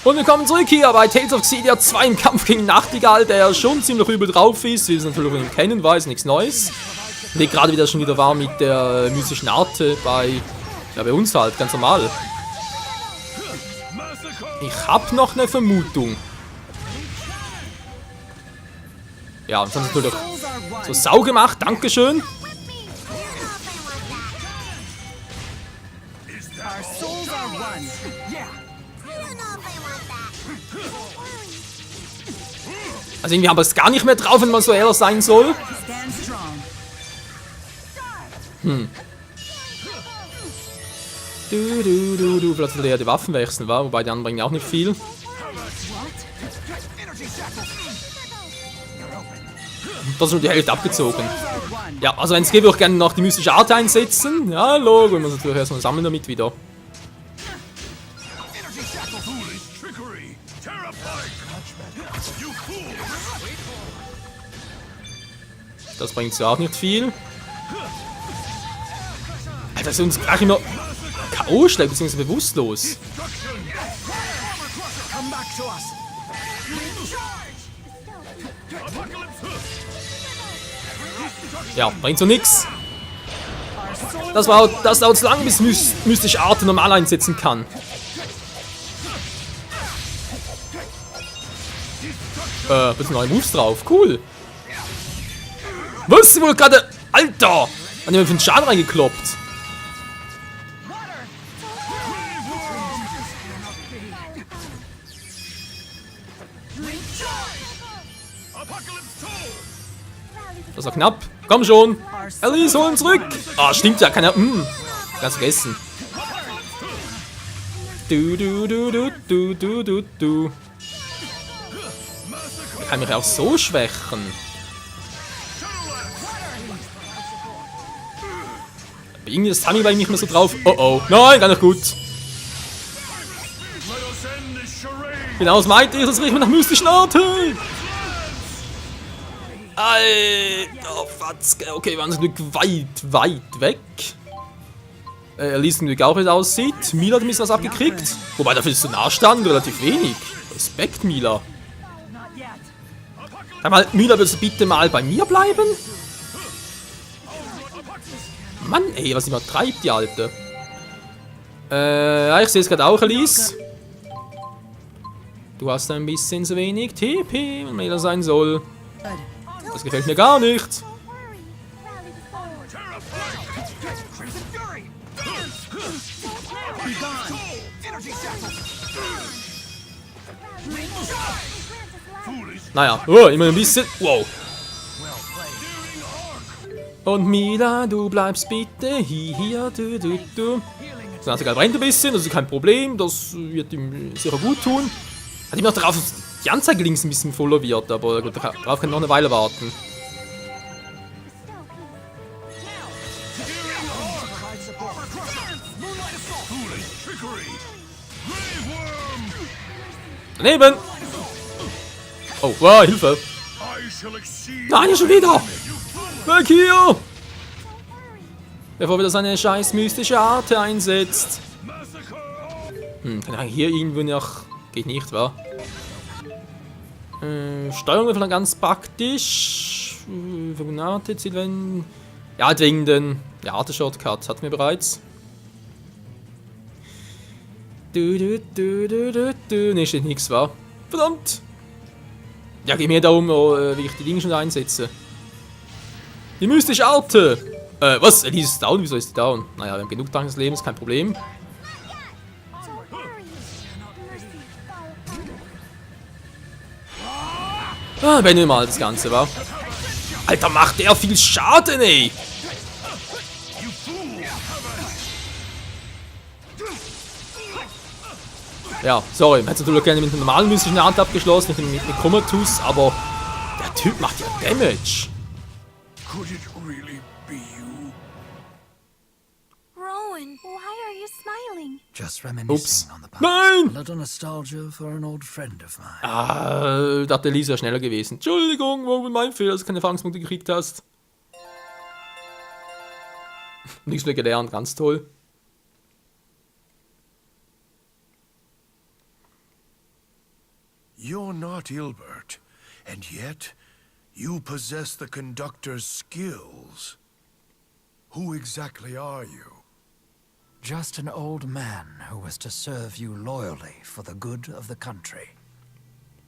Und wir kommen zurück hier bei Tales of Xillia 2 im Kampf gegen Nachtigall, der schon ziemlich übel drauf ist, wie wir es natürlich von ihm kennen, weiß nichts Neues. Und ich gerade wieder schon wieder war mit der mystischen Arte bei uns halt, ganz normal. Ich hab noch eine Vermutung. Ja, und das haben sie natürlich so sau gemacht, dankeschön. Also irgendwie haben wir es gar nicht mehr drauf, wenn man so ehrlich sein soll. Vielleicht will er ja die Waffen wechseln, war, wobei die anderen bringen auch nicht viel. Das ist schon die Hälfte abgezogen. Ja, also wenn es geht, würde ich gerne noch die mystische Art einsetzen. Ja, hallo, wir müssen natürlich erstmal sammeln damit wieder. Das bringt so auch nicht viel. Alter, dass er uns gleich immer K.O. schlägt, beziehungsweise bewusstlos. Ja, bringt so nix. Das dauert so lange, bis mystische Arte normal einsetzen kann. Bisschen neue Moves drauf, cool. Was? Sie wohl gerade. Alter! An dem für den Schaden reingekloppt. Das war knapp. Komm schon. Alice, hol ihn zurück. Ah, stimmt ja. Keiner. Ganz vergessen. Du. Er kann mich auch so schwächen. Irgendwie das Timing war ich nicht mehr so drauf. Oh oh. Nein, gar nicht gut. Genau, das meinte ich. Das riecht mir nach mystischen Arten. Alter, Fatzke. Okay, wir waren zum Glück weit weg. Alice zum Glück auch, wie es aussieht. Mila hat ein bisschen was abgekriegt. Wobei, dafür ist so nah stand, relativ wenig. Respekt, Mila. Sag mal, Mila, willst du bitte mal bei mir bleiben? Mann, ey, was immer treibt die Alte. Ja, ich sehe es gerade auch, Alice. Du hast ein bisschen zu wenig TP, wenn Mila sein soll. Das gefällt mir gar nicht. Naja, immer ein bisschen. Wow. Und Mila, du bleibst bitte hier, du. So, Nachtigall brennt ein bisschen, das ist kein Problem, das wird ihm sicher gut tun. Hat ihm noch darauf, dass die Anzeige links ein bisschen voller wird, aber gut, darauf kann ich noch eine Weile warten. Daneben! Oh, wow, Hilfe! Nein, schon wieder! Weg hier! Bevor wieder seine scheiß mystische Arte einsetzt. Kann ich hier irgendwo noch... Geht nicht, wa? Steuerung wäre vielleicht ganz praktisch. Arte zählt, wenn... Ja, halt wegen den... Ja, Arte-Shortcut hatten wir bereits. Ne, steht nichts, wa? Verdammt! Ja, geh mir darum, wie ich die Dinge schon einsetze. Die mystische Arte! Was? Elise ist down? Wieso ist die down? Naja, wir haben genug Dank des Lebens, kein Problem. Wenn wir mal das Ganze, wa? Alter, macht der viel Schaden, ey! Ja, sorry, man hätte natürlich gerne mit der normalen mystischen Art abgeschlossen, mit Comatose, aber der Typ macht ja Damage. Could it really be you? Rowan, why are you smiling? Just reminiscing on the past. Nein! A little nostalgia for an old friend of mine. Ich dachte, Elise wäre schneller gewesen. Entschuldigung, wo mein Fehler, dass du keine Erfahrungspunkte gekriegt hast. Nichts mehr gelernt, ganz toll. You're not Ilbert, and yet you possess the conductor's skills. Who exactly are you? Just an old man who was to serve you loyally for the good of the country.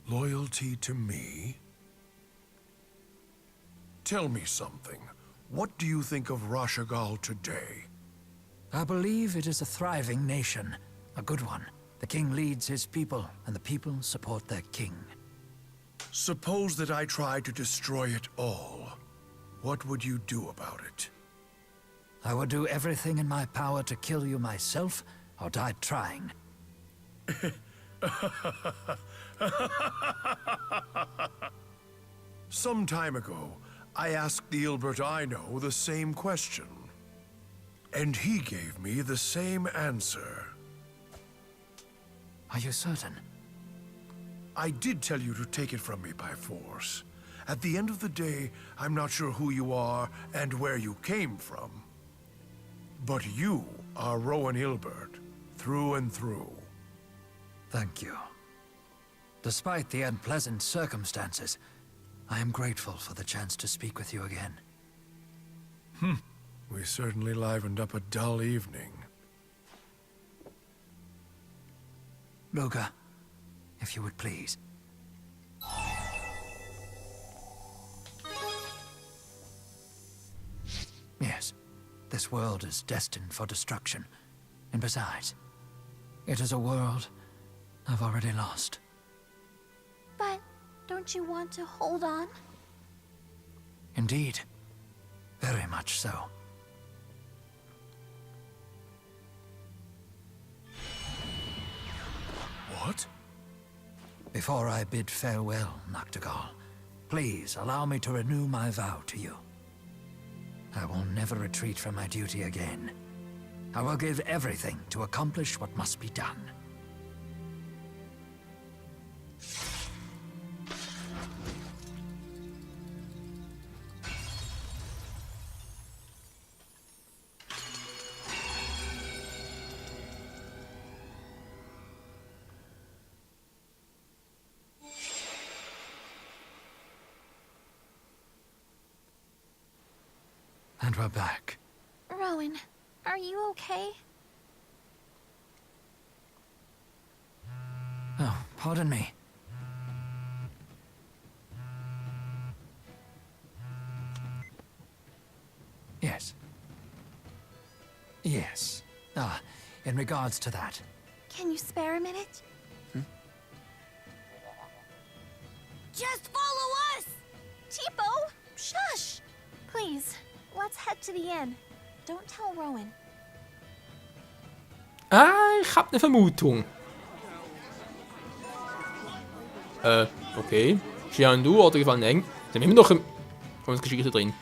Loyalty to me? Tell me something. What do you think of Rashagal today? I believe it is a thriving nation, a good one. The king leads his people, and the people support their king. Suppose that I tried to destroy it all. What would you do about it? I would do everything in my power to kill you myself, or die trying. Some time ago, I asked the Ilbert I know the same question. And he gave me the same answer. Are you certain? I did tell you to take it from me by force. At the end of the day, I'm not sure who you are and where you came from. But you are Rowan Ilbert, through and through. Thank you. Despite the unpleasant circumstances, I am grateful for the chance to speak with you again. We certainly livened up a dull evening. Luga, if you would please. Yes, this world is destined for destruction. And besides, it is a world I've already lost. But don't you want to hold on? Indeed. Very much so. What? Before I bid farewell, Noctigal, please allow me to renew my vow to you. I will never retreat from my duty again. I will give everything to accomplish what must be done. And we're back. Rowan, are you okay? Oh, pardon me. Yes. Yes. In regards to that. Can you spare a minute? Just follow us! Tipo! Shush! Please, let's head to the inn. Don't tell Rowan. Ich hab eine Vermutung. Okay. Xiandu oder gefallen eng. Sind wir immer noch im Geschichte drin.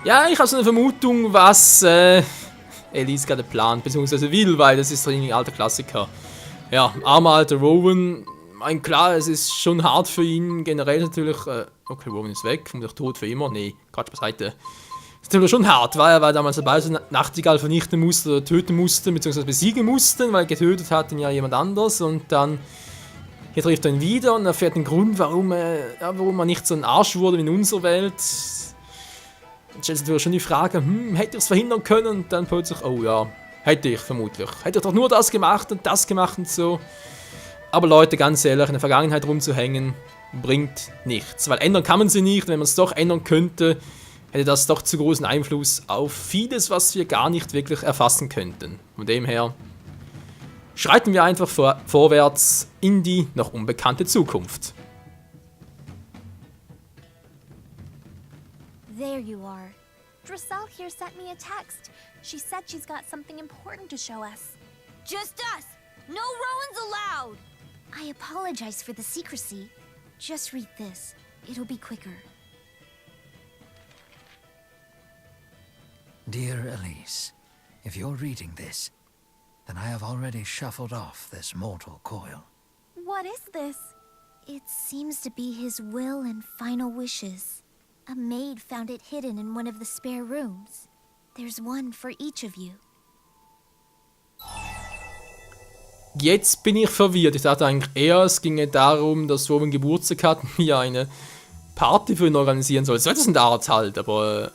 Ja, ich habe so eine Vermutung, was Elise gerade plant, beziehungsweise will, weil das ist ein alter Klassiker. Ja, armer alter Rowan. Mein klar, es ist schon hart für ihn, generell natürlich. Okay, Rowan ist weg, vermutlich tot für immer. Nee, Quatsch beiseite. Ist natürlich schon hart, weil er damals dabei so Nachtigall vernichten musste oder töten musste, beziehungsweise besiegen musste, weil getötet hat ihn ja jemand anders und dann hier trifft er ihn wieder und erfährt den Grund, warum er nicht so ein Arsch wurde wie in unserer Welt. Dann stellt sich natürlich schon die Frage, hätte ich es verhindern können? Und dann plötzlich, oh ja, hätte ich vermutlich. Hätte ich doch nur das gemacht und so. Aber Leute, ganz ehrlich, in der Vergangenheit rumzuhängen, bringt nichts. Weil ändern kann man sie nicht, wenn man es doch ändern könnte, hätte das doch zu großen Einfluss auf vieles, was wir gar nicht wirklich erfassen könnten. Von dem her schreiten wir einfach vorwärts in die noch unbekannte Zukunft. There you are. Dressel here sent me a text. She said she's got something important to show us. Just us! No Rowans allowed! I apologize for the secrecy. Just read this. It'll be quicker. Dear Elise, if you're reading this, then I have already shuffled off this mortal coil. What is this? It seems to be his will and final wishes. A maid found it hidden in one of the spare rooms. There's one for each of you. Jetzt bin ich verwirrt. Ich dachte eigentlich eher, es ginge darum, dass Rowan Geburtstag hat und mir eine Party für ihn organisieren soll. So etwas in der Art halt, aber...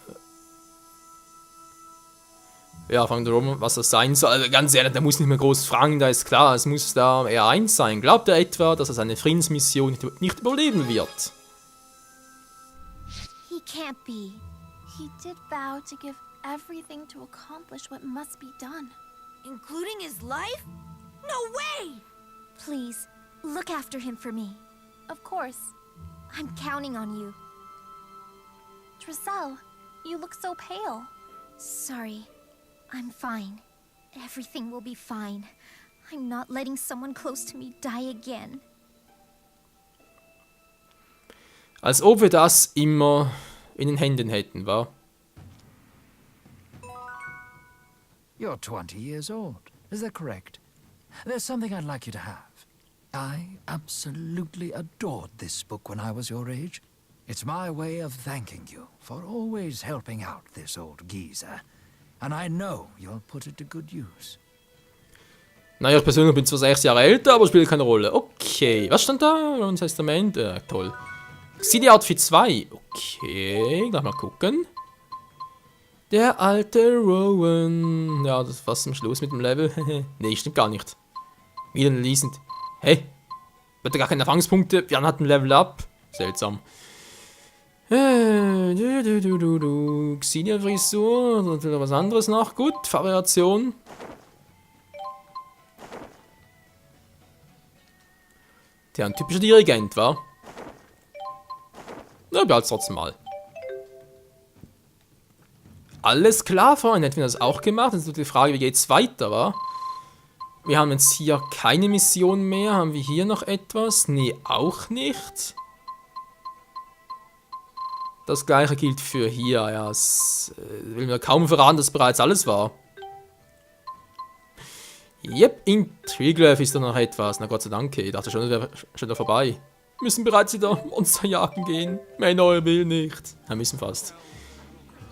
ja, fangen wir um, was das sein soll. Also ganz ehrlich, der muss nicht mehr groß fragen, da ist klar, es muss da eher eins sein. Glaubt er etwa, dass er seine Friedensmission nicht überleben wird? He can't be. He did vow to give everything to accomplish what must be done. Including his life? No way! Please, look after him for me. Of course. I'm counting on you. Tressel, you look so pale. Sorry. I'm fine. Everything will be fine. I'm not letting someone close to me die again. Als ob wir das immer in den Händen hätten, wa? You're 20 years old. Is that correct? There's something I'd like you to have. I absolutely adored this book when I was your age. It's my way of thanking you for always helping out this old geezer. And I know you'll put it to good use. Naja, ich persönlich bin zwar 6 Jahre älter, aber spielt keine Rolle. Okay, was stand da? Ron's Testament? Toll. City Outfit 2. Okay, lass mal gucken. Der alte Rowan. Ja, das ist fast am Schluss mit dem Level. Nee, stimmt gar nicht. Wieder lesend. Hey, wird gar keine Erfahrungspunkte. Wir hatten Level Up. Seltsam. Xenia-Frisur. Oder was anderes noch. Gut, Variation. Der ein typischer Dirigent, war. Na, behalt's trotzdem mal. Alles klar, Freunde. Hätten wir das auch gemacht? Das ist die Frage, wie geht's weiter, wa? Wir haben jetzt hier keine Mission mehr. Haben wir hier noch etwas? Nee, auch nicht. Das gleiche gilt für hier. Ja, es will mir kaum verraten, dass bereits alles war. Yep, in Triglav ist da noch etwas. Na Gott sei Dank, ich dachte schon, das wäre schon da vorbei. Wir müssen bereits wieder Monster jagen gehen. Männer will nicht. Wir müssen fast.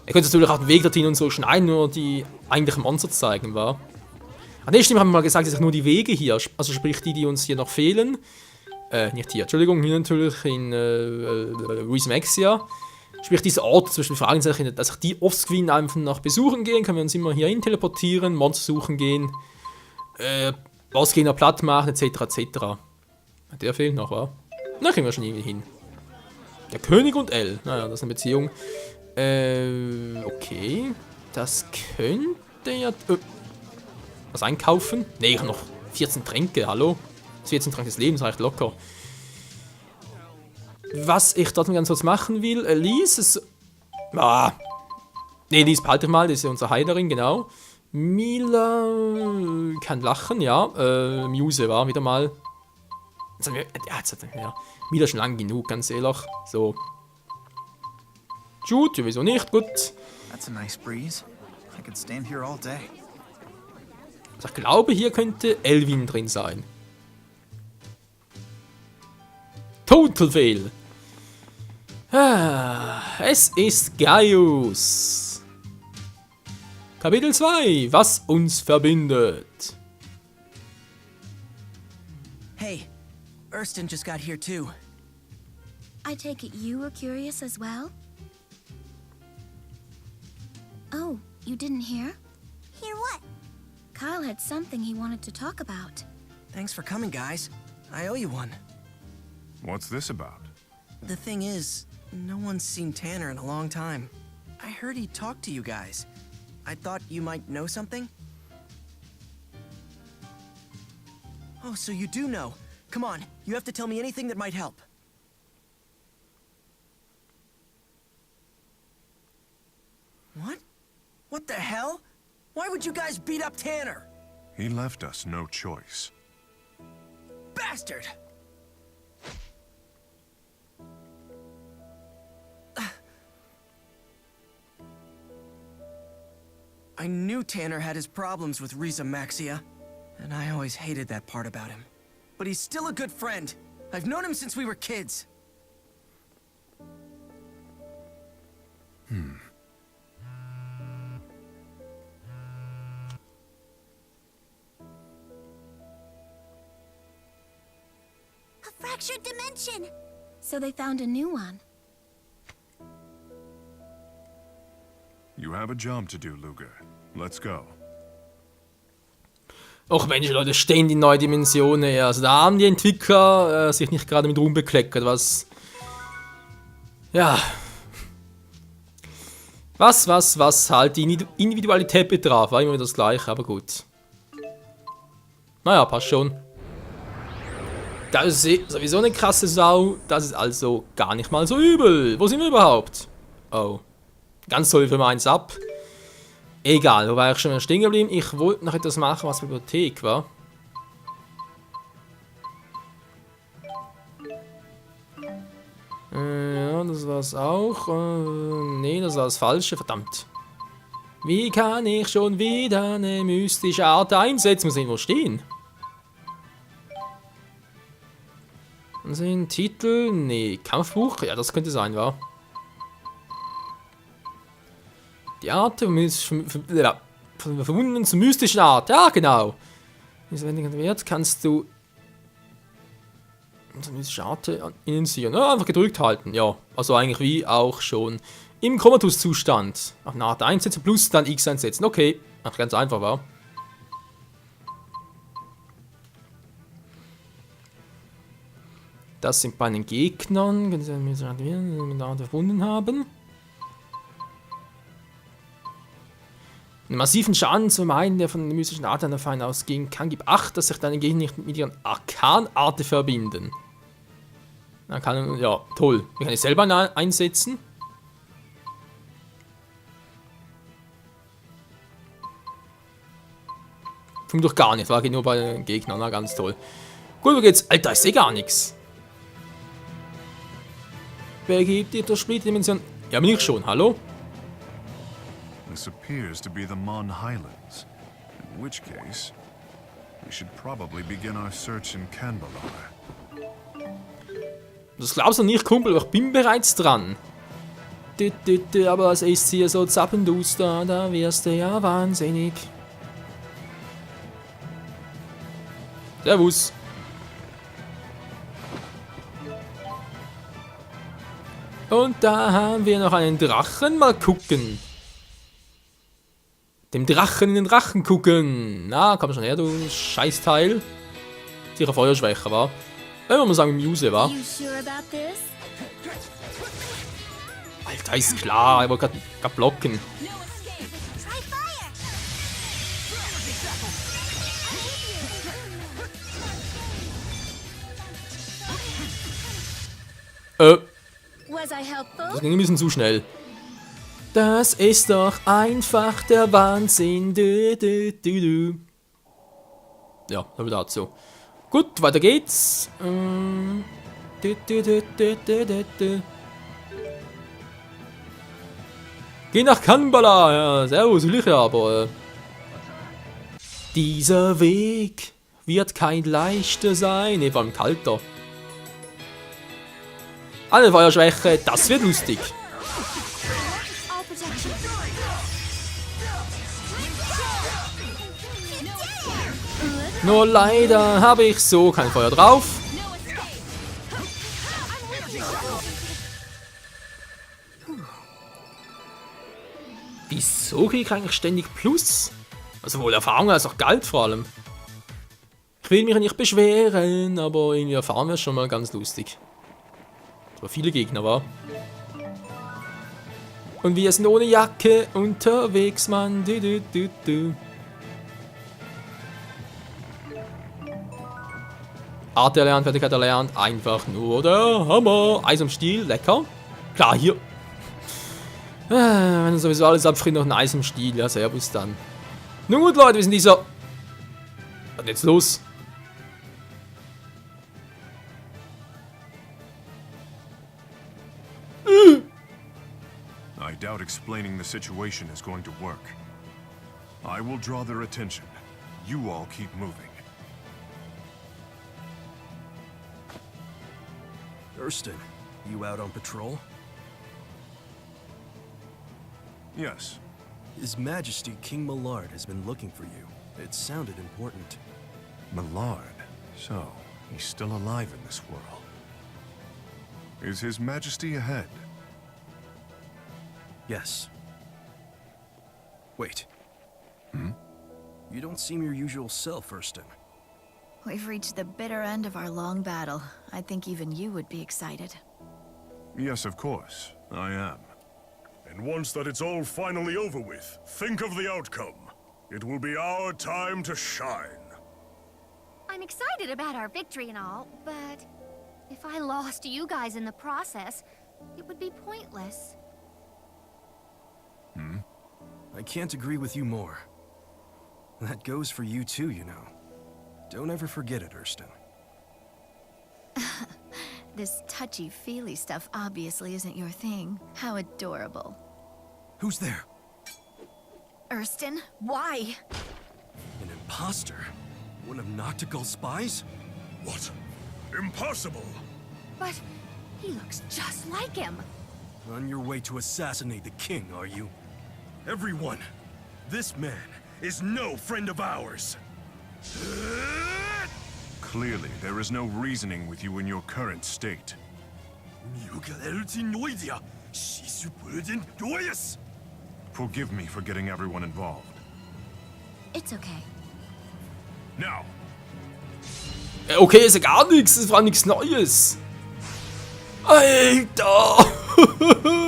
Ihr könnt natürlich auch den Weg dorthin und so schneiden, nur die eigentlichen Monster zeigen, wa? Ah ne, stimmt, haben wir mal gesagt, es sind nur die Wege hier. Also sprich die uns hier noch fehlen. Nicht hier, Entschuldigung, hier natürlich in Ruizmexia. Sprich diese Orte, zum Beispiel Fragezeichen, dass ich die offscreen einfach noch besuchen gehen, können wir uns immer hier hin teleportieren, Monster suchen gehen, Bossgegner platt machen, etc. etc. Der fehlt noch, wa? Na, kriegen wir schon irgendwie hin. Der König und L. Naja, das ist eine Beziehung. Okay. Das könnte ja... was einkaufen? Ne, ich habe noch 14 Tränke, hallo? Das 14 Tränke des Lebens reicht locker. Was ich dort ganz kurz machen will, Lies ist... ah. Ne, Lies behalte ich mal, das ist ja unsere Heilerin, genau. Mila kann lachen, ja. Muse war wieder mal... ja, Mila schon lang genug, ganz ehrlich. So. Jude, wieso nicht? Gut. That's a nice breeze. I could stand here all day. Also ich glaube, hier könnte Elvin drin sein. Total Fail. Es ist Gaius. Kapitel 2. Was uns verbindet. Hey, Erston just got here too. I take it you were curious as well? Oh, you didn't hear? Hear what? Kyle had something he wanted to talk about. Thanks for coming, guys. I owe you one. What's this about? The thing is, no one's seen Tanner in a long time. I heard he talked to you guys. I thought you might know something? Oh, so you do know. Come on, you have to tell me anything that might help. What? What the hell? Why would you guys beat up Tanner? He left us no choice. Bastard! I knew Tanner had his problems with Riza Maxia, and I always hated that part about him. But he's still a good friend. I've known him since we were kids. fractured dimension. So they found a new one. You have a job to do, Luger. Let's go. Och Mensch, Leute, stehen die neuen Dimensionen. Ja. Also da haben die Entwickler sich nicht gerade mit Ruhm bekleckert, was... Ja... Was halt die Individualität betraf. War immer das Gleiche, aber gut. Naja, passt schon. Das ist sowieso eine krasse Sau. Das ist also gar nicht mal so übel. Wo sind wir überhaupt? Oh. Ganz toll für meins ab. Egal, wo war ich schon mal stehen geblieben? Ich wollte noch etwas machen, was Bibliothek war. Ja, das war's auch. Nee, das war das Falsche, verdammt. Wie kann ich schon wieder eine mystische Art einsetzen? Muss irgendwo stehen. Und sehen Titel? Nee, Kampfbuch? Ja, das könnte sein, wa? Die Art verbunden zur mystischen Art. Ja, genau. Wenn Wert kannst du eine mystische Art initiieren. Ja, einfach gedrückt halten. Ja, also eigentlich wie auch schon im Komatus-Zustand. Auf eine Art einsetzen plus dann X einsetzen. Okay, ach, ganz einfach, war. Das sind bei den Gegnern, wenn sie miteinander verbunden haben. Einen massiven Schaden zu vermeiden, der von der mystischen Art einer Feind ausgehen kann, gib Acht, dass sich deine Gegner nicht mit ihren Arkanarten verbinden. Dann kann, ja, toll. Ich kann ich selber einsetzen. Funkt doch gar nicht, war geht nur bei den Gegnern, na ganz toll. Gut, wo geht's? Alter, ich sehe gar nichts. Wer gibt dir das Splitdimension? Ja, bin ich schon, hallo? This appears to be the Mon Highlands. In which case, we should probably begin our search in Canbalar. Das glaubst du nicht, Kumpel, ich bin bereits dran. Aber es ist hier so zappenduster, da wirst du ja wahnsinnig. Servus. Und da haben wir noch einen Drachen. Mal gucken. Dem Drachen in den Drachen gucken. Na, komm schon her, du Scheißteil. Sicher Feuerschwäche, war. Wenn man mal sagen, Muse, war. Alter, ist klar. Ich wollte gerade blocken. Das ging ein bisschen zu schnell. Das ist doch einfach der Wahnsinn. Ja, aber dazu. Gut, weiter geht's. Geh nach Kanbala. Ja, servus, will ich ja, aber... Dieser Weg wird kein leichter sein. Ne, vor allem kalter. Eine Feuerschwäche, das wird lustig. Nur leider habe ich so kein Feuer drauf. Wieso kriege ich eigentlich ständig Plus? Also wohl Erfahrung als auch Geld vor allem. Ich will mich nicht beschweren, aber irgendwie erfahren wir schon mal ganz lustig. Aber viele Gegner war. Und wir sind ohne Jacke unterwegs, Mann. Art erlernt, Fertigkeit erlernt, einfach nur der Hammer. Eis am Stiel, lecker. Klar, hier. Wenn sowieso alles abfriert, noch ein Eis im Stiel. Ja, servus dann. Nun gut, Leute, wir sind dieser... Was ist jetzt los? I doubt explaining the situation is going to work. I will draw their attention. You all keep moving. Thurston, you out on patrol? Yes. His Majesty King Millard has been looking for you. It sounded important. Millard. So, He's still alive in this world. Is His Majesty ahead? Yes. Wait. You don't seem your usual self, Erston. We've reached the bitter end of our long battle. I think even you would be excited. Yes, of course. I am. And once that it's all finally over with, think of the outcome. It will be our time to shine. I'm excited about our victory and all, but if I lost you guys in the process, it would be pointless. I can't agree with you more. That goes for you too, you know. Don't ever forget it, Erston. This touchy-feely stuff obviously isn't your thing. How adorable. Who's there? Erston, why? An imposter? One of Noctigal's spies? What? Impossible! But he looks just like him. On your way to assassinate the king, are you? Everyone, this man is no friend of ours. Clearly, there is no reasoning with you in your current state. Forgive me for getting everyone involved. It's okay. Now, Okay, ist ja gar nichts. Das war nichts Neues. Alter!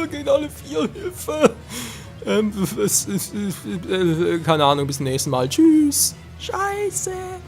Gehen alle 4 Hilfe. Keine Ahnung, bis zum nächsten Mal. Tschüss. Scheiße.